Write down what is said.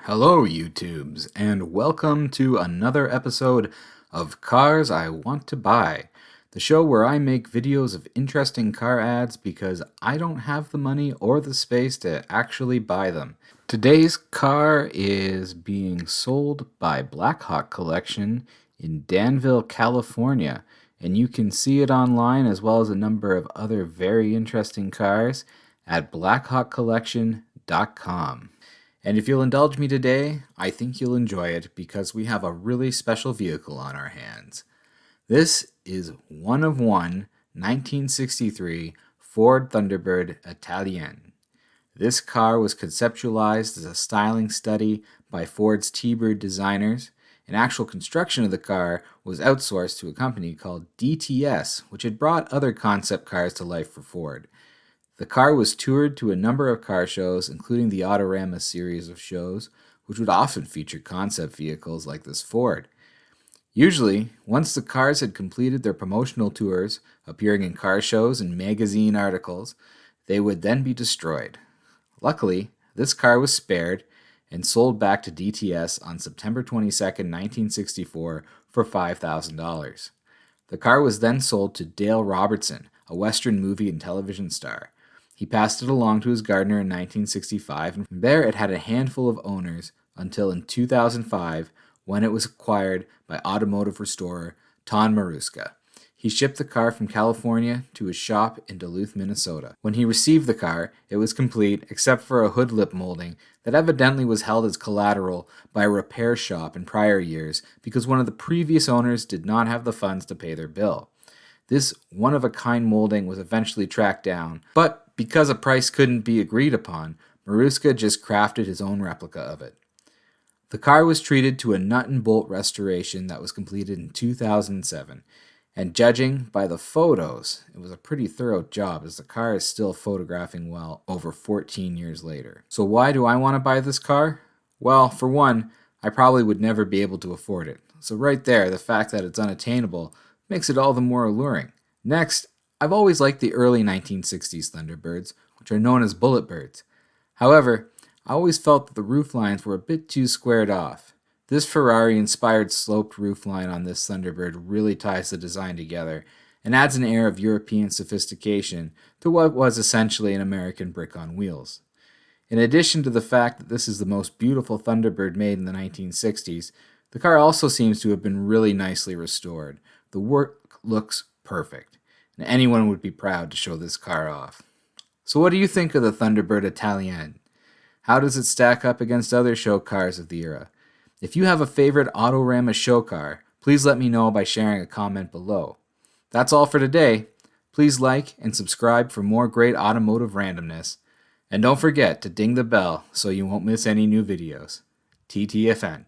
Hello, YouTubes, and welcome to another episode of Cars I Want to Buy, the show where I make videos of interesting car ads because I don't have the money or the space to actually buy them. Today's car is being sold by Blackhawk Collection in Danville, California, and you can see it online as well as a number of other very interesting cars at blackhawkcollection.com. And if you'll indulge me today, I think you'll enjoy it because we have a really special vehicle on our hands. This is one of one 1963 Ford Thunderbird Italien. This car was conceptualized as a styling study by Ford's T-Bird designers, and actual construction of the car was outsourced to a company called DTS, which had brought other concept cars to life for Ford. The car was toured to a number of car shows, including the Autorama series of shows, which would often feature concept vehicles like this Ford. Usually, once the cars had completed their promotional tours, appearing in car shows and magazine articles, they would then be destroyed. Luckily, this car was spared and sold back to DTS on September 22, 1964 for $5,000. The car was then sold to Dale Robertson, a Western movie and television star. He passed it along to his gardener in 1965, and from there it had a handful of owners until in 2005 when it was acquired by automotive restorer Ton Maruska. He shipped the car from California to his shop in Duluth, Minnesota. When he received the car, it was complete except for a hood lip molding that evidently was held as collateral by a repair shop in prior years because one of the previous owners did not have the funds to pay their bill. This one-of-a-kind molding was eventually tracked down, but because a price couldn't be agreed upon, Maruska just crafted his own replica of it. The car was treated to a nut and bolt restoration that was completed in 2007, and judging by the photos, it was a pretty thorough job as the car is still photographing well over 14 years later. So why do I want to buy this car? Well, for one, I probably would never be able to afford it. So right there, the fact that it's unattainable makes it all the more alluring. Next, I've always liked the early 1960s Thunderbirds, which are known as bullet birds. However, I always felt that the roof lines were a bit too squared off. This Ferrari-inspired sloped roofline on this Thunderbird really ties the design together and adds an air of European sophistication to what was essentially an American brick on wheels. In addition to the fact that this is the most beautiful Thunderbird made in the 1960s, the car also seems to have been really nicely restored. The work looks perfect, and anyone would be proud to show this car off. So what do you think of the Thunderbird Italien? How does it stack up against other show cars of the era? If you have a favorite Autorama show car, please let me know by sharing a comment below. That's all for today. Please like and subscribe for more great automotive randomness. And don't forget to ding the bell so you won't miss any new videos. TTFN.